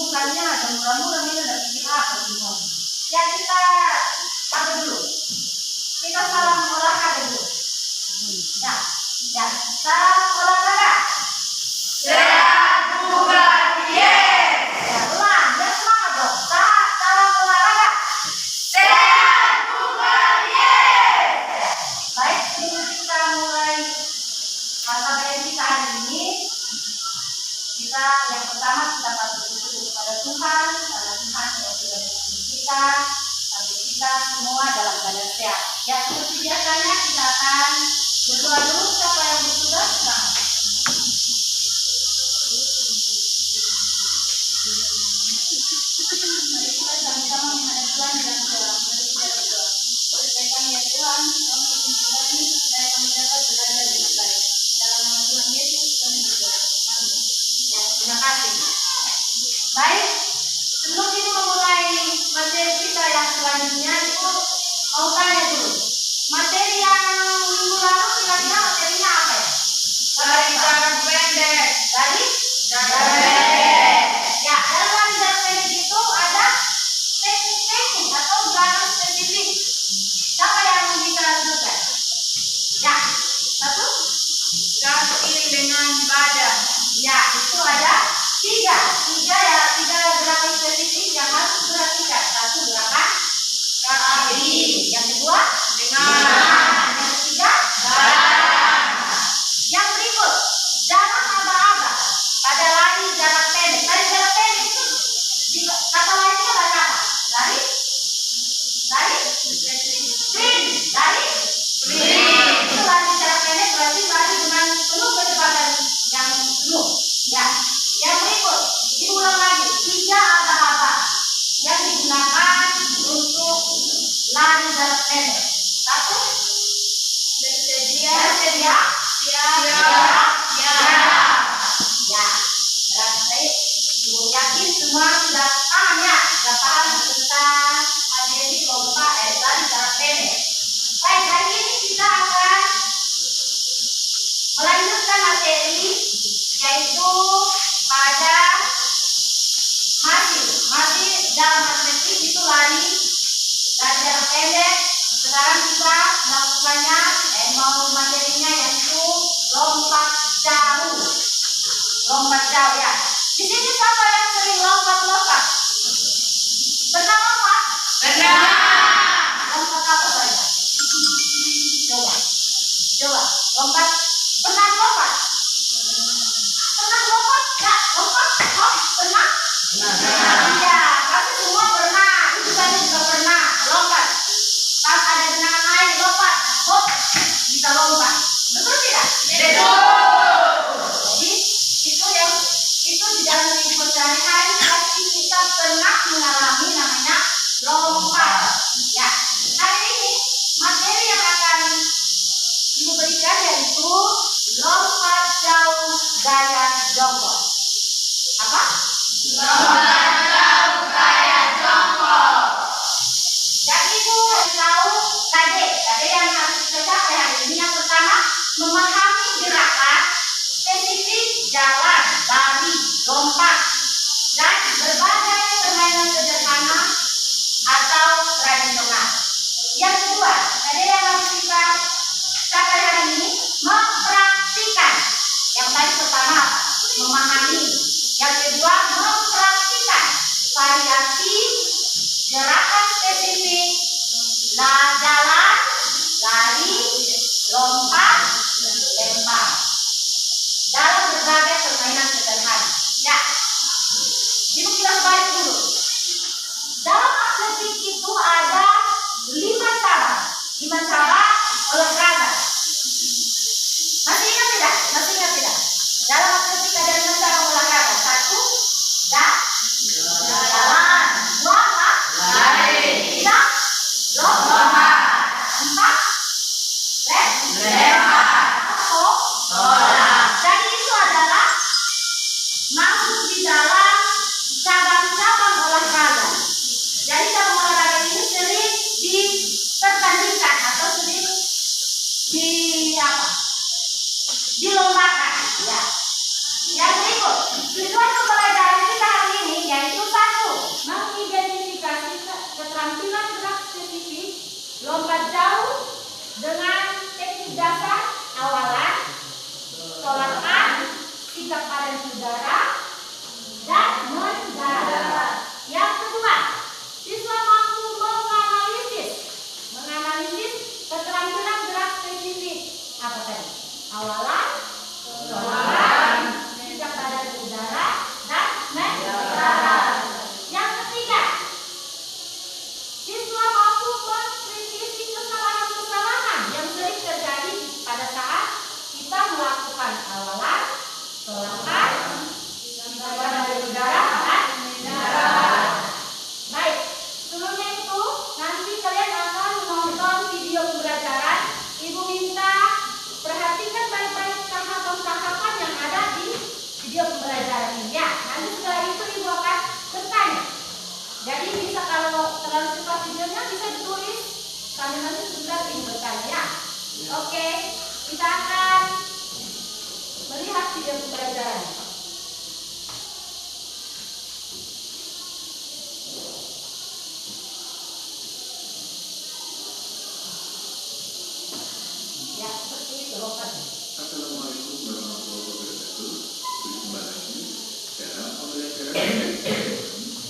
mukanya ada muram-muram ini ada bikin apa semua. Ya kita apa dulu? Kita salam olahraga dulu. Ya, ya, salam olahraga. Sehat bugar diet. Ya, ulang, ya semangat dong. Salam olahraga. Sehat bugar diet. Baik, sebelum kita mulai KBM kita hari ini, kita yang pertama kita patut bersyukur kepada Tuhan karena Tuhan yang sudah melindungi kita sampai kita semua dalam keadaan sehat. Ya, seperti biasanya kita akan berdoa dulu. Siapa yang berdoa? Silahkan. Mari kita sama-sama menghadap Tuhan dan berdoa. Mari kita berdoa. Berkaitan ya Tuhan, kami mencintai kami supaya kami dapat belajar dengan baik. Dalam nama Tuhan Yesus kami berdoa. Amin. Ya, terima kasih. Baik, sebelum kita memulai materi kita yang selanjutnya itu mau tanya dulu. Materi yang minggu lalu kira-kira materinya apa ya? Lari jarak pendek. Dari Jarak pendek. ya, dalam lari jarak pendek itu ada teknik-teknik atau gerakan spesifik. Siapa yang bisa lakukan? Ya, satu. Kaki dengan badan. Ya, itu ada tiga gerakan spesifik yang harus diperhatikan. Satu gerakan kaki, yang kedua Dengan yang ketiga badan. yang berikut jalan aba-aba pada lari jarak pendek. Lari jarak pendek itu kata lainnya lari apa? Lari sprint, lari Sprint. itu lari jarak pendek berarti lari dengan penuh kecepatan yang penuh. Ya, yang berikut diulang lagi tiga aba-aba yang digunakan untuk lari jarak pendek. Satu, Bersedia. bersedia. Siap. Ya, berarti Ibu yakin semua sudah paham ya, sudah paham tentang materi lomba lari jarak pendek. Baik, hari ini kita akan melanjutkan materi yaitu pada masih dalam atletik itu lari jarak pendek. Sekarang kita melakukannya mau materinya yaitu lompat jauh. Lompat jauh ya. Di sini siapa yang sering lompat-lompat? Pernah lompat? Pernah. Lompat apa saja? Coba. Lompat. Pernah lompat? Pernah lompat? Ya, lompat. Oh, pernah? Iya, pasti semua pernah. Itu saya juga pernah lompat. Pas ada genangan air lompat, hop, bisa lompat. Betul tidak? Betul. Jadi itu di dalam kehidupan sehari-hari pasti kita pernah mengalami namanya lompat. Ya, hari ini materi yang akan Ibu berikan yaitu lompat jauh gaya jongkok. Apa? Lompat jauh gaya jongkok. Jadi Ibu tahu tadi yang harus kita capai hari ini yang pertama memahami gerakan spesifik jalan, lari, lompat dan berbagai permainan sederhana atau tradisional. Yang kedua, tadi yang harus kita capai hari ini mempraktikkan. Yang tadi pertama apa? Memahami. Yang kedua mempraktikkan variasi gerakan spesifik jalan, lari, lompat, lempar dalam berbagai permainan sederhana. Ya, Ibu kita balik dulu. Dalam atletik itu ada 5 cabang olahraga. Masih ingat tidak? Dalam atletik ada 5 cabang olahraga. 1, jalan. 2, apa? Lari. 3, lompat. 4, Lempar. Bola. Jadi itu adalah masuk di dalam cabang-cabang olahraga. Jadi cabang olahraga ini sering dipertandingkan atau sering dilombakan. Ya. Yang berikut tujuan pembelajaran kita hari ini yaitu nanti sebentar ibu bertanya. Oke, kita akan melihat video pembelajaran. Ya, seperti itu lompatnya. Assalamualaikum warahmatullahi wabarakatuh. Berjumpa lagi dalam pembelajaran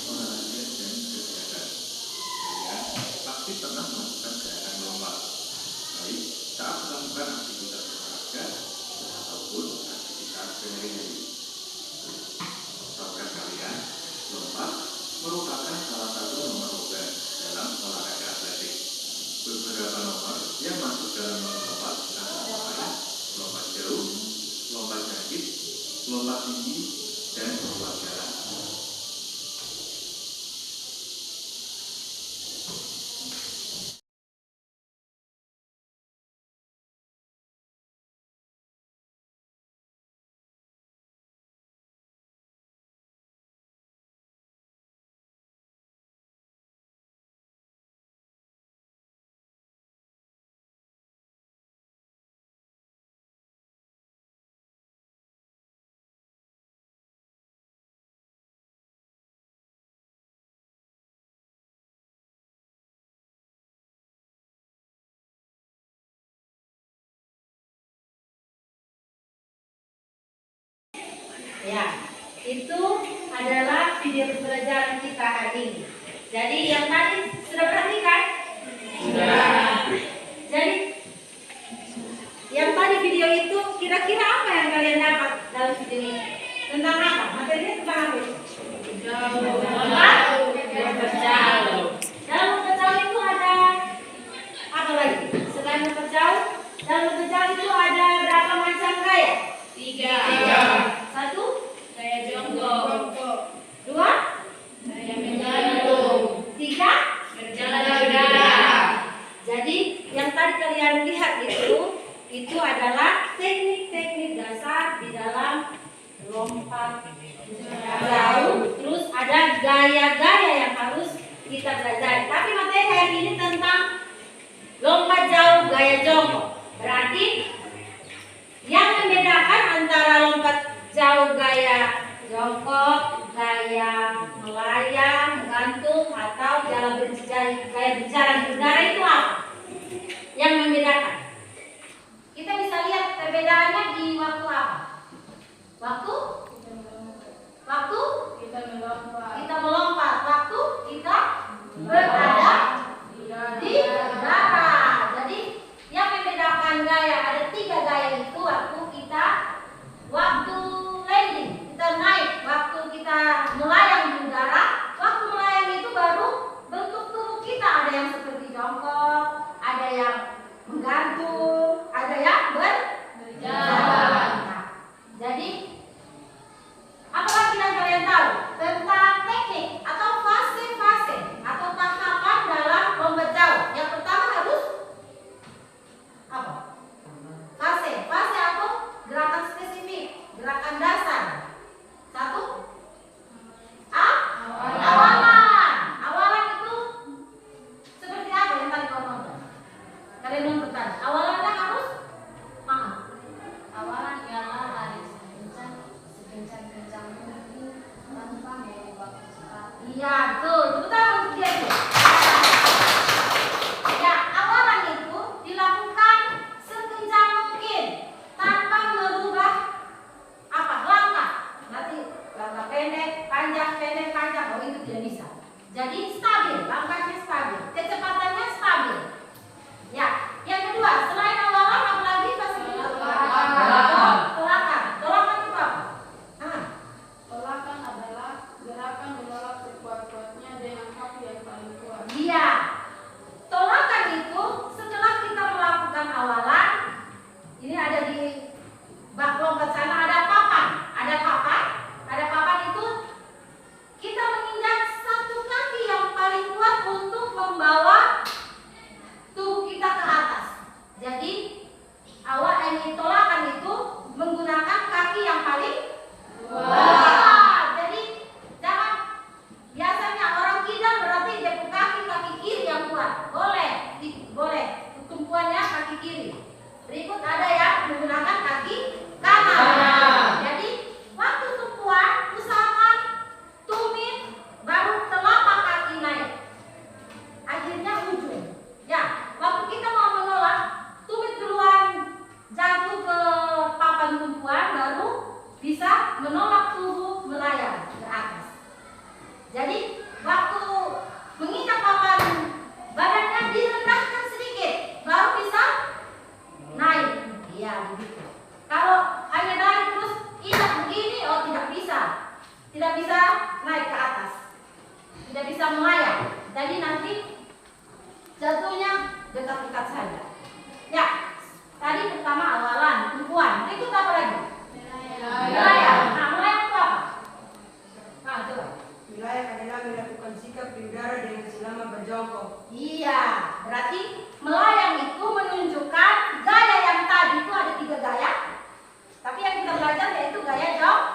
olahraga dan kesehatan. Kalian pasti pernah melakukan gerakan lompat, baik saat melakukan aktivitas olahraga ataupun aktivitas sehari-hari. Tahukah kalian, lompat merupakan salah satu nomor lomba dalam olahraga atletik. Beberapa nomor yang masuk dalam nomor lompat antara lain lompat jauh, lompat jangkit, lompat tinggi, dan lompat jalan. Ya, itu adalah video pembelajaran kita hari ini. Jadi yang tadi sudah perhatikan? Sudah. Jadi yang tadi video itu kira-kira apa yang kalian dapat dalam video ini? Tentang apa? Materinya tentang apa? Dalam lompat jauh itu ada apa lagi? Selain lompat jauh, dalam lompat jauh itu ada berapa macam gaya? 3. 1, Gaya jongkok. 2, Gaya menggantung. 3. Berjalan udara. Jadi yang tadi kalian lihat itu adalah teknik-teknik dasar di dalam lompat jauh. Terus ada gaya-gaya yang harus kita pelajari. Tapi materi hari ini tentang lompat jauh gaya jongkok. Berarti yang membedakan antara lompat jauh gaya jongkok, gaya melayang, menggantung, atau gaya berjalan di udara itu apa? Yang membedakan? Kita bisa lihat perbedaannya di waktu apa? Waktu kita melompat, waktu kita berada di udara. Jadi yang membedakan gaya ada 3 gaya itu waktu landing, kita naik, waktu kita melayang di udara. Waktu melayang itu baru bentuk tubuh kita ada yang seperti jongkok, ada yang menggantung, ada yang berjalan. Nah, jadi apalagi yang kalian tahu tentang teknik atau fase-fase atau tahapan dalam lompat jauh? Yang pertama harus apa? Fase atau gerakan spesifik, gerakan dasar. 1, awalan. Awalan itu seperti apa yang tadi kau nonton? Kalian nonton tadi. Awalannya harus Awalan ialah lari sekencang-kencang mungkin tanpa mengubah kecepatan. iya, betul. Tepuk tangan untuk dia tuh. Ya, awalan itu dilakukan sekencang mungkin tanpa merubah langkah. Nanti langkah pendek, panjang, oh itu tidak bisa. Jadi stabil, langkahnya stabil, kecepatannya stabil. Ya, yang kedua, selain awalan apalagi fase kedua? Tolakan. Tolakan itu apa? Tolakan adalah gerakan menolak sekuat-kuatnya dengan kaki yang paling kuat. Iya. Tolakan itu setelah kita melakukan awalan, ini ada di bak lompat sana ada papan. Ada papan itu kita menginjak satu kaki yang paling kuat untuk menolak tubuh melayang ke atas. Jadi waktu menginjak papan, badannya direndahkan sedikit, baru bisa naik. Iya begitu. Kalau hanya naik terus injak begini, oh tidak bisa naik ke atas, tidak bisa melayang. Jadi nanti jatuhnya dekat-dekat saja. Ya, tadi pertama awalan, tumpuan. Berikut apa lagi? Melayang. Nah, melayang itu apa? Nah, coba. Melayang adalah melakukan sikap di udara dengan selama berjongkok. Iya, berarti melayang itu menunjukkan gaya yang tadi itu ada 3 gaya. Tapi yang kita belajar yaitu gaya jongkok.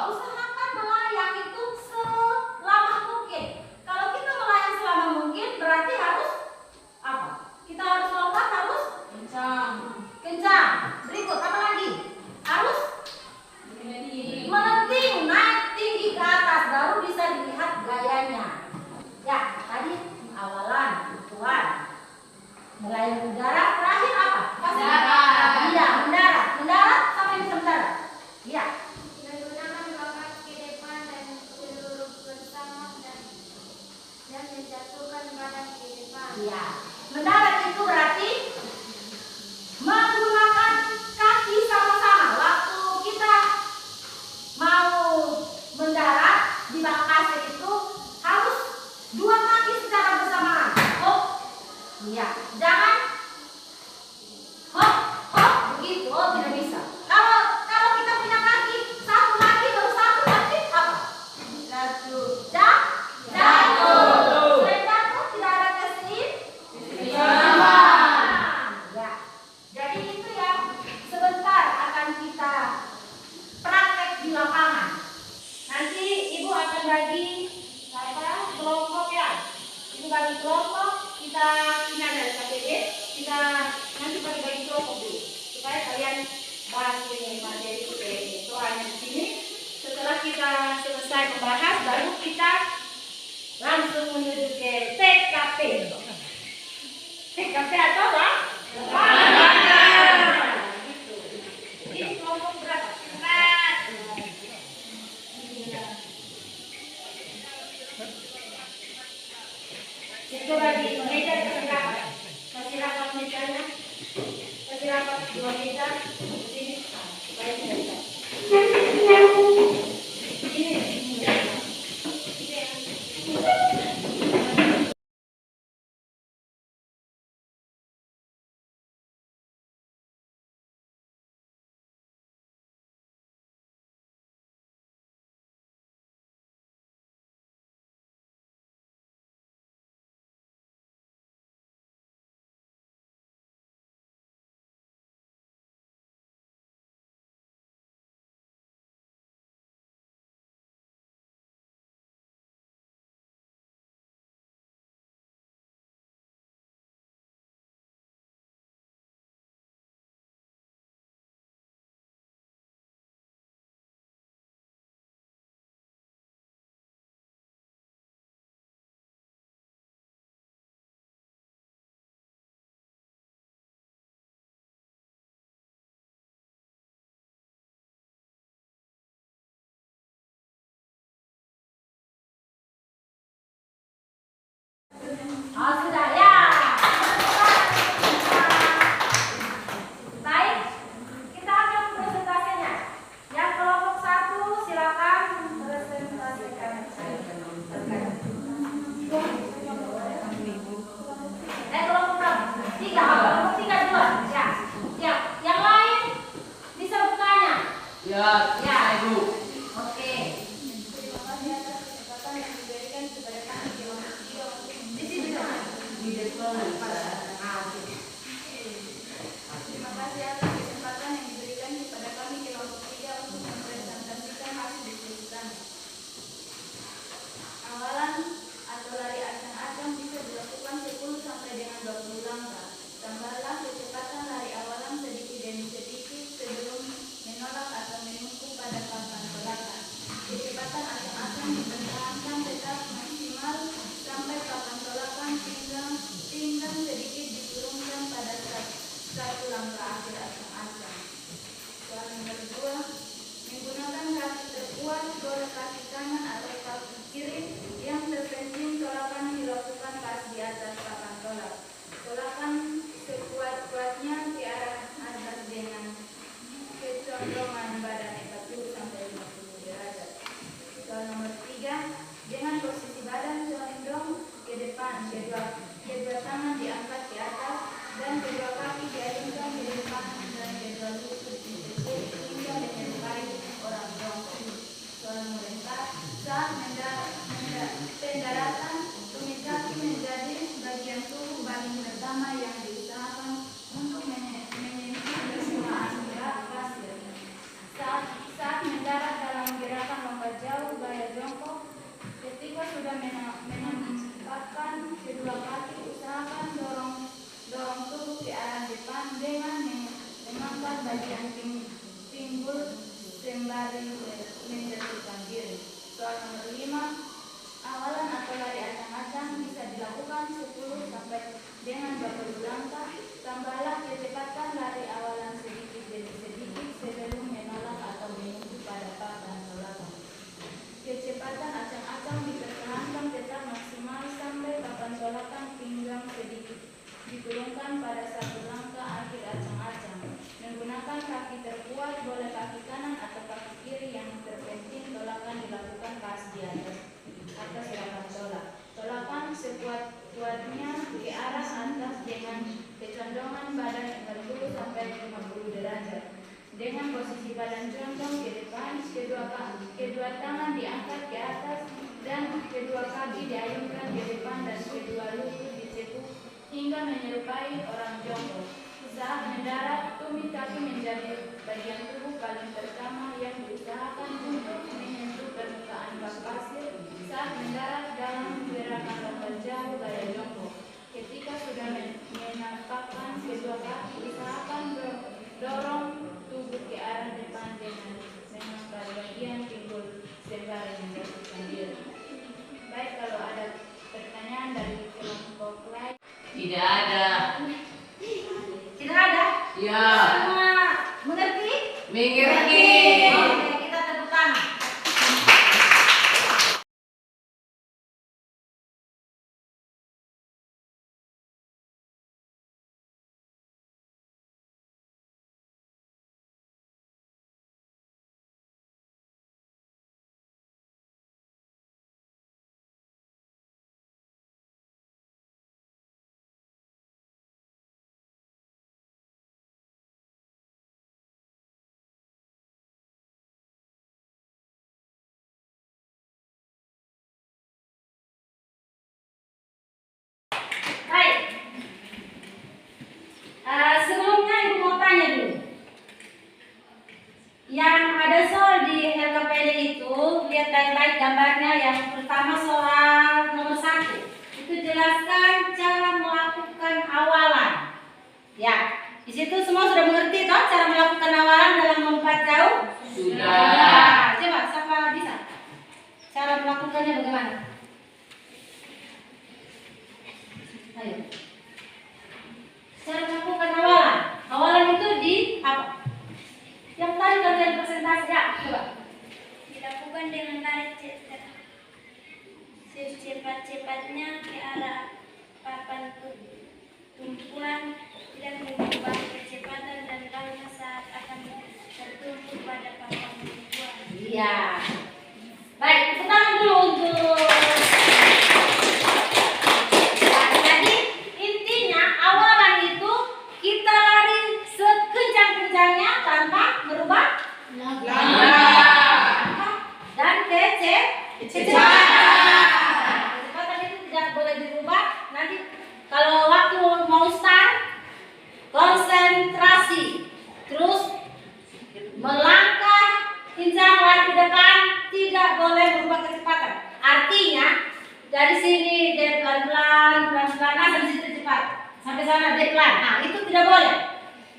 Usahakan melayang itu selama mungkin. Kalau kita melayang selama mungkin berarti harus apa? Kita harus lompat, harus kencang. Berikut apa lagi? Harus melenting, naik tinggi ke atas, baru bisa dilihat gayanya. Ya, tadi awalan, tuan. Melayang udara, terakhir apa? Mendarat. Iya, mendarat. Mendarat, siapa yang bisa mendarat? Iya. Menggunakan telapak ke depan dan seluruh bersama dan menjatuhkan badan ke depan. Iya. Mendarat itu berarti menggunakan kaki sama-sama. Waktu kita mau mendarat di bak pasir itu harus 2 kaki secara bersamaan. Hop. Iya. Jangan hop hop begitu. Oh, tidak bisa. Kalau kita punya kaki satu lagi baru satu nanti apa? Jatuh. Selain jatuh tidak ada keseimbangan. Ya. Jadi itu yang sebentar akan kita praktek di lapangan. Nanti ibu akan bagi kelompok ya. Ibu bagi kelompok, kita ini ada KTP, kita nanti bagi kelompok dulu supaya kalian bahas ini materi soalnya di sini. Setelah kita selesai membahas, baru kita langsung menuju ke TKP. TKP atau apa? Gitu. Ini kelompok berapa? 4. Coba di meja kasih rapat mejanya, kasih rapat 2 meja di sini supaya tidak bisa. Oh, sudah ya. Baik, kita akan presentasinya. Yang kelompok 1 silakan presentasikan. Kelompok berapa? 3. Kelompok 3 duluan. Ya. Ya. Yang lain bisa bertanya. Ya, Ibu. Oke. Terima kasih atas kesempatan yang diberikan kepada kami di kelompok 3 untuk Di sini dong. Terima kasih atas kesempatan yang diberikan kepada kami di kelompok 3 untuk mempresentasikan hasil diskusi kami. Awalan atau lari acang-acang bisa dilakukan 10 sampai dengan 20 langkah. Tambahlah kecepatan lari awalan sedikit demi sedikit sebelum menolak atau menunggu pada papan tolakan. Kecepatan acang-acang dipertahankan tetap maksimal sampai papan tolakan pinggang sedikit diturunkan pada satu langkah akhir. menggunakan bagian pinggul sembari menjatuhkan diri. Soal nomor 5, awalan atau lari acang-acang bisa dilakukan 10 sampai dengan 20 langkah. Tambahlah kecepatan lari awalan sedikit demi sedikit sebelum menolak atau menuju pada papan tolakan. Kecepatan acang-acang dipertahankan tetap maksimal sampai papan tolakan pinggang sedikit diturunkan pada satu langkah akhir acang-acang. Menggunakan kaki terkuat, boleh kaki kanan atau kaki kiri, yang terpenting tolakan dilakukan pas di atas papan tolak. Tolakan sekuat-kuatnya ke arah atas dengan kecondongan badan 40 sampai 50 derajat. Dengan posisi badan condong ke depan, kedua tangan diangkat ke atas dan kedua kaki diayunkan ke depan dan kedua lutut ditekuk hingga menyerupai orang jongkok. Saat mendarat, tumit kaki menjadi bagian tubuh paling pertama yang diusahakan untuk menyentuh permukaan bak pasir. Saat mendarat dalam gerakan lompat jauh gaya jongkok. Ketika sudah menampakkan kedua kaki, usahakan dorong tubuh ke arah depan dengan mengangkat bagian pinggul sembari menjatuhkan diri. Baik, kalau ada pertanyaan dari kelompok lain. Tidak ada. Tidak ada? Ya. Semua mengerti? Mengerti. Oke, kita tepuk tangan. Baik. Sebelumnya Ibu mau tanya dulu. Yang ada soal di LKPD itu, lihat baik-baik gambarnya. Yang pertama soal nomor 1. Itu jelaskan cara melakukan awalan. Ya, di situ semua sudah mengerti toh cara melakukan awalan dalam melompat jauh? Sudah. Ya, coba siapa bisa? Cara melakukannya bagaimana? Ayo. Cara melakukan awalan. Awalan itu di apa? Yang tadi kalian presentasi ya, coba. Dilakukan dengan tarik secepat-cepatnya ke arah papan tumpuan dan mengubah kecepatan dan lama saat akan tertumpu pada papan tumpuan. Iya. Baik, tepuk tangan dulu untuk. Nah, jadi intinya awalan itu kita lari sekencang-kencangnya tanpa merubah dan kecepatan itu tidak boleh dirubah. Nanti kalau waktu mau start, konsentrasi, terus melangkah kencang lari ke depan, tidak boleh berubah kecepatan. Artinya dari sini dia pelan-pelan, nah sampai situ cepat, sampai sana dia pelan. Nah itu tidak boleh.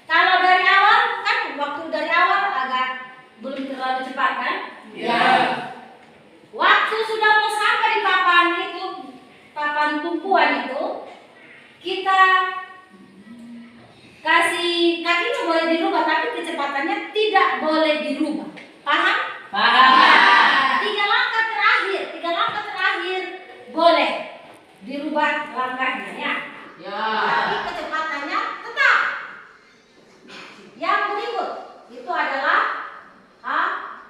Kalau dari awal kan waktu dari awal agak belum terlalu cepat kan? Ya. Waktu sudah mau sampai di papan itu, papan tumpuan itu, kita kasih kakinya boleh dirubah, tapi kecepatannya tidak boleh dirubah. Paham? Paham. 3 langkah terakhir boleh dirubah langkahnya ya. Ya. Tapi kecepatannya tetap. Yang berikut itu adalah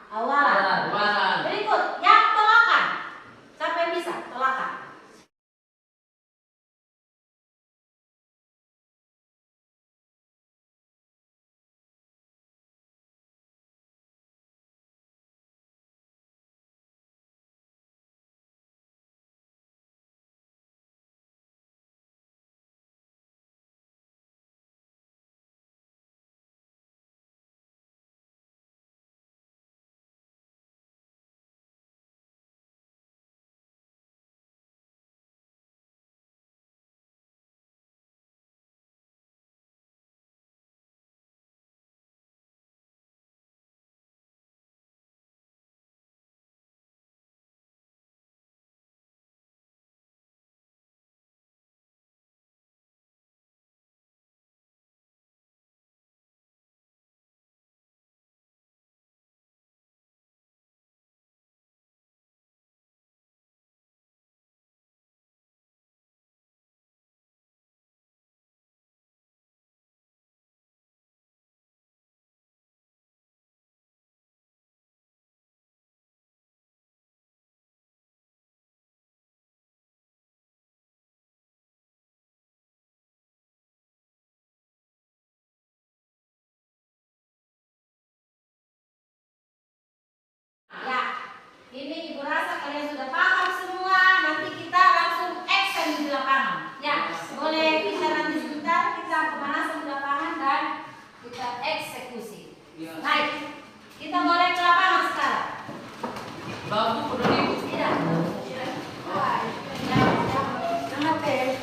awalan. Awalan. Berikut yang tolakan. Siapa yang bisa tolakan? Ini Ibu rasa kalian sudah paham semua. Nanti kita langsung action di lapangan. Ya, boleh kita nanti sebentar kita pemanasan di lapangan dan kita eksekusi. Baik, kita boleh ke lapangan sekarang. Babu udah ibu. Tidak. Jangan teh.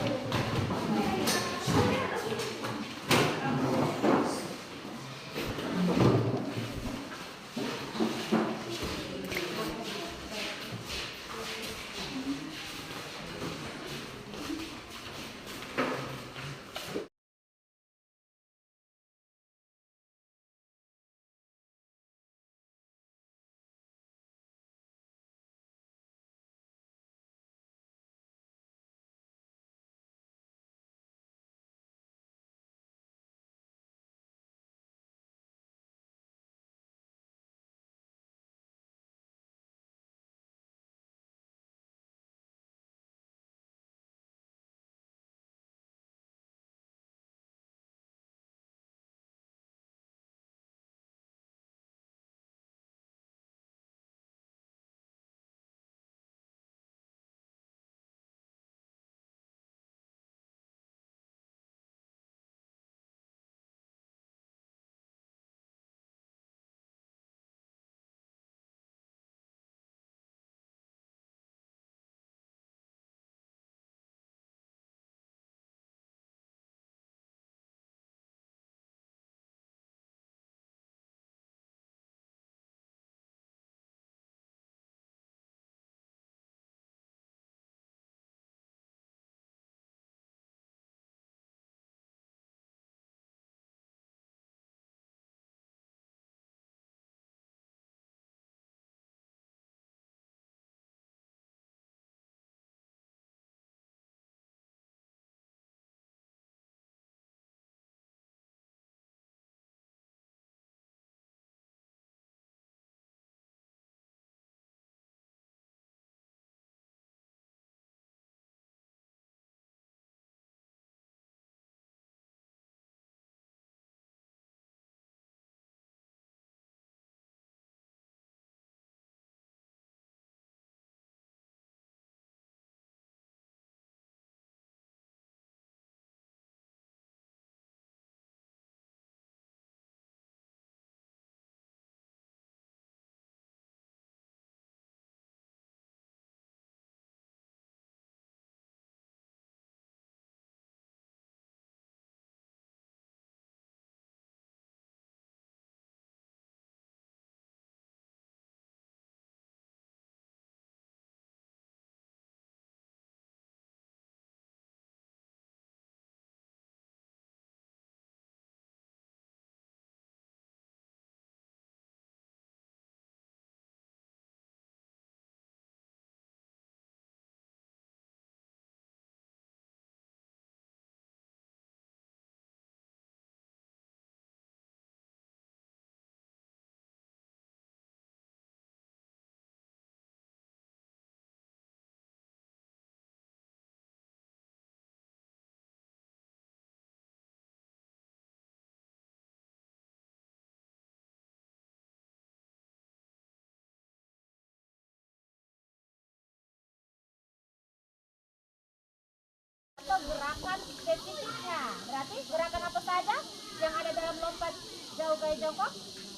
Atau gerakan spesifiknya. Berarti gerakan apa saja yang ada dalam lompat jauh gaya jongkok?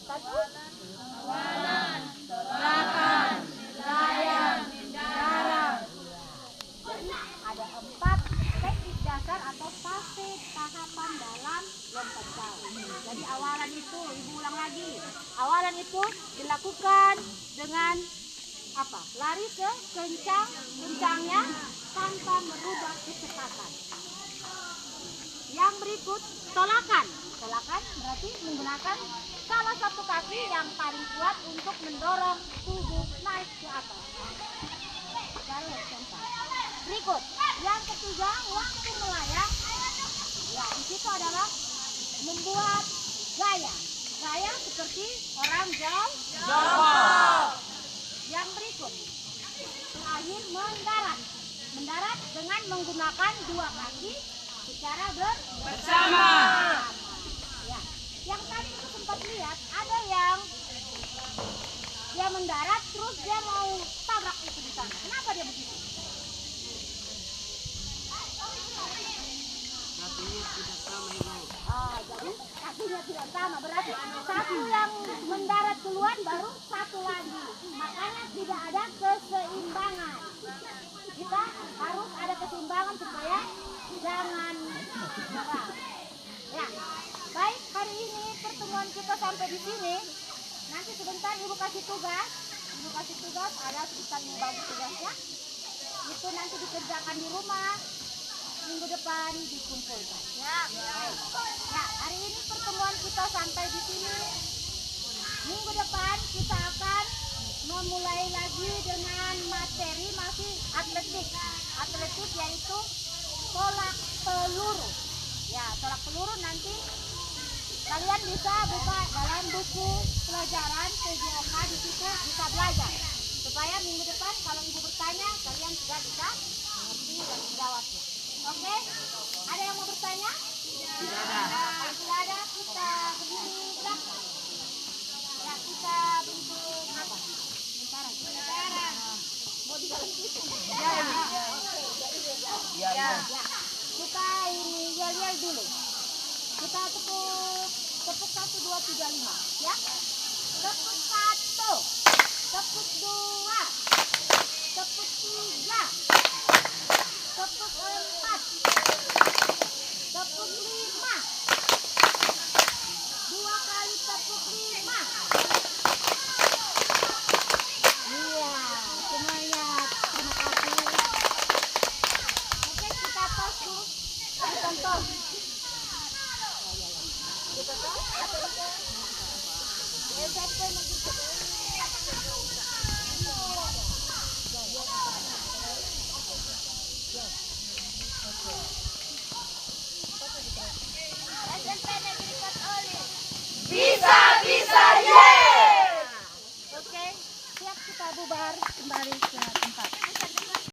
Satu, kawalan, gerakan, layang, darat. Jadi ada 4 teknik dasar atau fase tahapan dalam lompat jauh. Jadi awalan itu, ibu ulang lagi. Awalan itu dilakukan dengan apa? Lari sekencang-kencangnya tanpa merubah kecepatan. Yang berikut tolakan. Tolakan berarti menggunakan salah satu kaki yang paling kuat untuk mendorong tubuh naik ke atas. Berikut yang ketiga, waktu melayang. Ya, di situ adalah membuat gaya. Gaya seperti orang jongkok. Yang berikut terakhir mendarat. Mendarat dengan menggunakan 2 kaki secara bersama. Ya. Yang tadi itu sempat lihat ada yang dia mendarat terus dia mau tabrak itu di sana. Kenapa dia begitu? Jadi kakinya tidak sama, berarti satu yang mendarat duluan baru satu lagi. Makanya tidak ada keseimbangan. Kita harus ada keseimbangan supaya jangan nyerah. Ya, baik, hari ini pertemuan kita sampai di sini. Nanti sebentar ibu kasih tugas. Ibu kasih tugas, ada sekitar 5 bagi tugasnya. Itu nanti dikerjakan di rumah. Minggu depan dikumpulkan. Ya, hari ini pertemuan kita sampai di sini. Minggu depan kita akan memulai lagi dengan materi masih atletik. Atletik yaitu tolak peluru. Ya, tolak peluru nanti kalian bisa buka dalam buku pelajaran PJOK, di situ bisa belajar. Supaya minggu depan kalau ibu bertanya kalian sudah bisa mengerti dan menjawabnya. Oke? Ada yang mau bertanya? Tidak ada. Kalau tidak ada, kita berdiri belakang. Ya, kita bentuk apa? Lingkaran. Mau di dalam situ? Ya. Kita ini yel-yel dulu. Kita tepuk 1, 2, 3, 5. Ya. Tepuk 1. Tepuk 2. Tepuk 3. Tepuk 4. Tepuk 5. 2 kali tepuk 5. Iya, semuanya terima kasih. Oke, kita tos dulu. Ditonton. Ditonton. Sampai nanti.